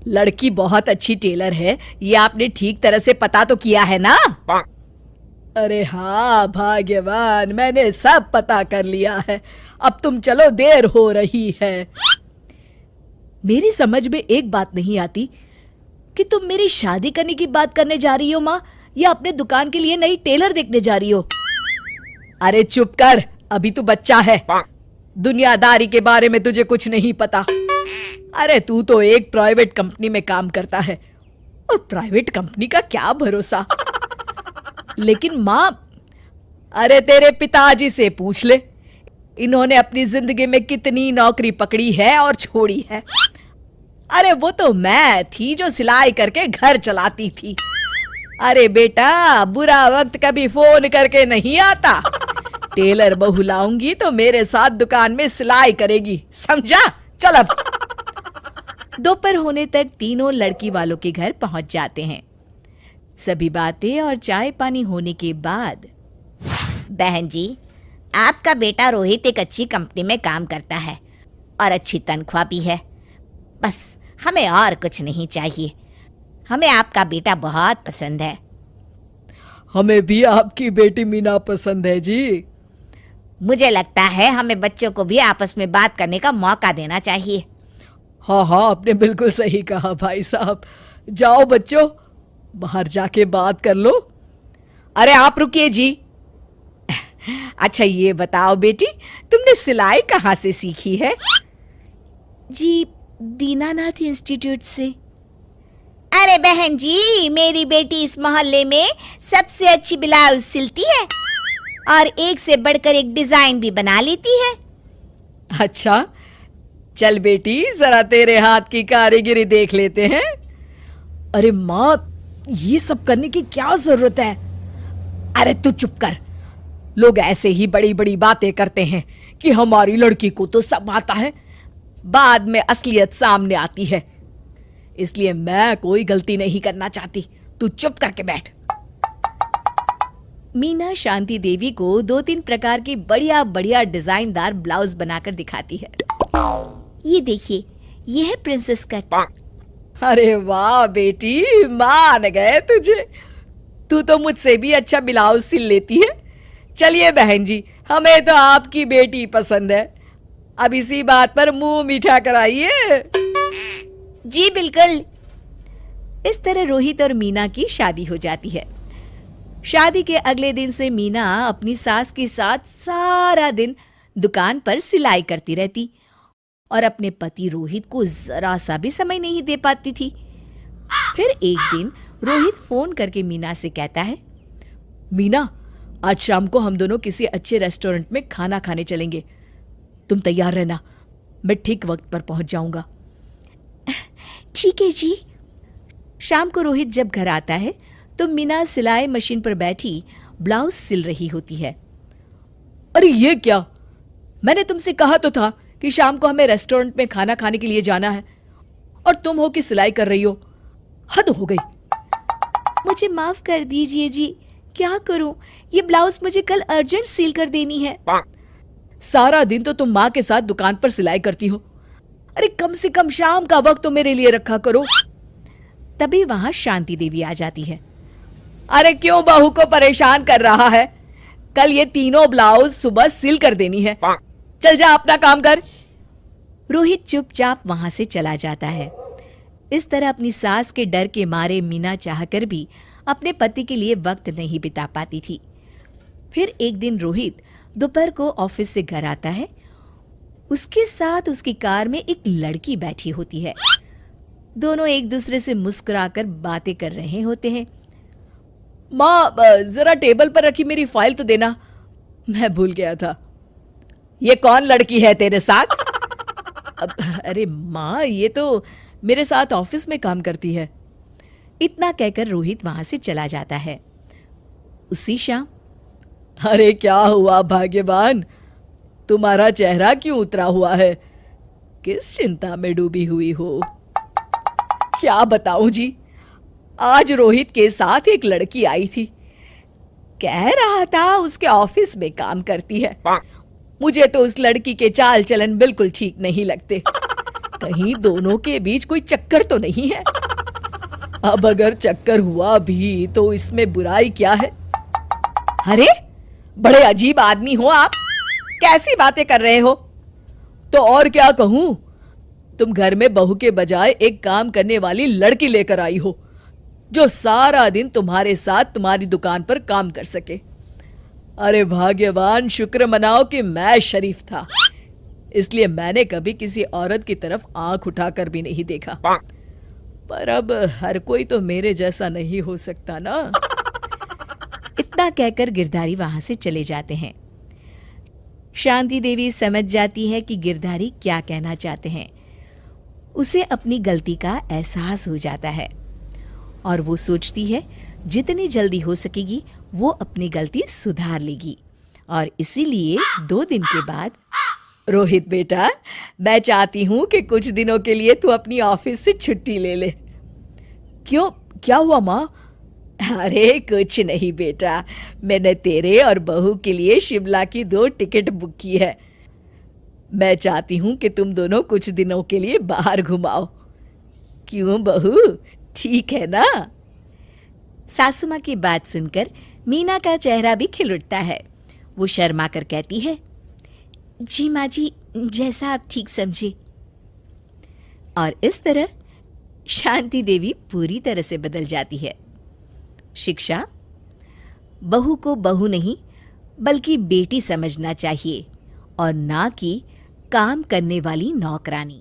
लड़की बहुत अच्छी टेलर है, ये आपने ठीक तरह से पता तो किया है ना? अरे हाँ भाग्यवान, मैंने सब पता कर लिया है। अब तुम चलो, देर हो रही है। मेरी समझ में एक बात नहीं आती कि तुम मेरी शादी करने की बात करने जा रही हो माँ, या अपने दुकान के लिए नई टेलर देखने जा रही हो? अरे चुप कर, अभी तू बच्चा है, दुनियादारी के बारे में तुझे कुछ नहीं पता। अरे तू तो एक प्राइवेट कंपनी में काम करता है, और प्राइवेट कंपनी का क्या भरोसा। लेकिन माँ, अरे तेरे पिताजी से पूछ ले, इन्होंने अपनी जिंदगी में कितनी नौकरी पकड़ी है और छोड़ी है। अरे वो तो मैं थी जो सिलाई करके घर चलाती थी। अरे बेटा, बुरा वक्त कभी फोन करके नहीं आता। टेलर बहू लाऊंगी तो मेरे साथ दुकान में सिलाई करेगी, समझा? चल अब। दोपहर होने तक तीनों लड़की वालों के घर पहुंच जाते हैं। सभी बातें और चाय पानी होने के बाद, बहन जी, आपका बेटा रोहित एक अच्छी कंपनी में काम करता है और अच्छी तनख्वाह भी है। बस हमें और कुछ नहीं चाहिए। हमें आपका बेटा बहुत पसंद है। हमें भी आपकी बेटी मीना पसंद है जी। मुझे लगता है हमें बच्चों को भी आपस में बात करने का मौका देना चाहिए। हाँ हाँ, आपने बिल्कुल सही कहा भाई साहब। जाओ बच्चों, बाहर जाके बात कर लो। अरे आप रुकिए जी। अच्छा ये बताओ बेटी, तुमने सिलाई कहाँ से सीखी है? जी, दीनानाथ इंस्टीट्यूट से। अरे बहन जी, मेरी बेटी इस मोहल्ले में सबसे अच्छी ब्लाउज सिलती है और एक से बढ़कर एक डिजाइन भी बना लेती है। अच्छा, चल बेटी, जरा तेरे हाथ की कारीगरी देख लेते हैं। अरे माँ, ये सब करने की क्या जरूरत है? अरे तू चुप कर। लोग ऐसे ही बड़ी बड़ी बातें करते हैं कि हमारी लड़की को तो सब आता है, बाद में असलियत सामने आती है। इसलिए मैं कोई गलती नहीं करना चाहती, तू चुप करके बैठ। मीना शांति देवी को 2-3 प्रकार की बढ़िया बढ़िया डिजाइनदार ब्लाउज बनाकर दिखाती है। ये देखिए, ये है प्रिंसेस कट। अरे वाह बेटी, मान गए तुझे। तू तो मुझसे भी अच्छा ब्लाउज सिल लेती है। चलिए बहन जी, हमें तो आपकी बेटी पसंद है। अब इसी बात पर मुंह मीठा कराइए। जी बिल्कुल। इस तरह रोहित और मीना की शादी हो जाती है। शादी के अगले दिन से मीना अपनी सास के साथ सारा दिन दुकान पर सिलाई करती रहती और अपने पति रोहित को जरा सा भी समय नहीं दे पाती थी। फिर एक दिन रोहित फोन करके मीना से कहता है, मीना, आज शाम को हम दोनों किसी अच्छे रेस्टोरेंट में खाना खाने चलेंगे। तुम तैयार रहना, मैं ठीक वक्त पर पहुंच जाऊंगा। ठीक है जी। शाम को रोहित जब घर आता है तो मीना सिलाई मशीन पर बैठी ब्लाउज सिल रही होती है। अरे ये क्या, मैंने तुमसे कहा तो था कि शाम को हमें रेस्टोरेंट में खाना खाने के लिए जाना है, और तुम हो कि सिलाई कर रही हो। हद हो गई। मुझे माफ कर दीजिए जी, क्या करूं, ये ब्लाउज मुझे कल अर्जेंट सील कर देनी है। सारा दिन तो तुम माँ के साथ दुकान पर सिलाई करती हो, अरे कम से कम शाम का वक्त तो मेरे लिए रखा करो। तभी वहां शांति देवी आ जाती है। अरे क्यों बहू को परेशान कर रहा है? कल ये तीनों ब्लाउज सुबह सिल कर देनी है। चल जा, अपना काम कर। रोहित चुपचाप वहां से चला जाता है। इस तरह अपनी सास के डर के मारे मीना चाहकर भी अपने पति के लिए वक्त नहीं बिता पाती थी। फिर एक दिन रोहित दोपहर को ऑफिस से घर आता है। उसके साथ उसकी कार में एक लड़की बैठी होती है। दोनों एक दूसरे से मुस्कुराकर बातें कर रहे होते हैं। माँ, जरा टेबल पर रखी मेरी फाइल तो देना, मैं भूल गया था। ये कौन लड़की है तेरे साथ? अरे माँ, ये तो मेरे साथ ऑफिस में काम करती है। इतना कहकर रोहित वहां से चला जाता है। उसी शाम, अरे क्या हुआ भाग्यवान, तुम्हारा चेहरा क्यों उतरा हुआ है? किस चिंता में डूबी हुई हो? क्या बताऊं जी, आज रोहित के साथ एक लड़की आई थी। कह रहा था उसके ऑफिस में काम करती है। मुझे तो उस लड़की के चाल चलन बिल्कुल ठीक नहीं लगते। कहीं दोनों के बीच कोई चक्कर तो नहीं है। अब अगर चक्कर हुआ भी तो इसमें बुराई क्या है? अरे बड़े अजीब आदमी हो आप, कैसी बातें कर रहे हो? तो और क्या कहूं, तुम घर में बहू के बजाय एक काम करने वाली लड़की लेकर आई हो जो सारा दिन तुम्हारे साथ तुम्हारी दुकान पर काम कर सके। अरे भाग्यवान, शुक्र मनाओ कि मैं शरीफ था, इसलिए मैंने कभी किसी औरत की तरफ आंख उठाकर भी नहीं देखा। पर अब हर कोई तो मेरे जैसा नहीं हो सकता ना। इतना कहकर गिरधारी वहां से चले जाते हैं। शांति देवी समझ जाती है कि गिरधारी क्या कहना चाहते हैं। उसे अपनी गलती का एहसास हो जाता है और वो सोचती है जितनी जल्दी हो सकेगी वो अपनी गलती सुधार लेगी। और इसीलिए 2 दिन के बाद, रोहित बेटा, मैं चाहती हूं कि कुछ दिनों के लिए तू अपनी ऑफिस से छुट्टी ले ले। क्यों, क्या हुआ माँ? अरे कुछ नहीं बेटा, मैंने तेरे और बहू के लिए शिमला की 2 टिकट बुक की है। मैं चाहती हूं कि तुम दोनों कुछ दिनों के लिए बाहर घुमाओ। क्यों बहू, ठीक है ना? सासू माँ की बात सुनकर मीना का चेहरा भी खिल उठता है। वो शर्मा कर कहती है, जी माँ जी, जैसा आप ठीक समझे। और इस तरह शांति देवी पूरी तरह से बदल जाती है। शिक्षा, बहू को बहू नहीं बल्कि बेटी समझना चाहिए और ना कि काम करने वाली नौकरानी।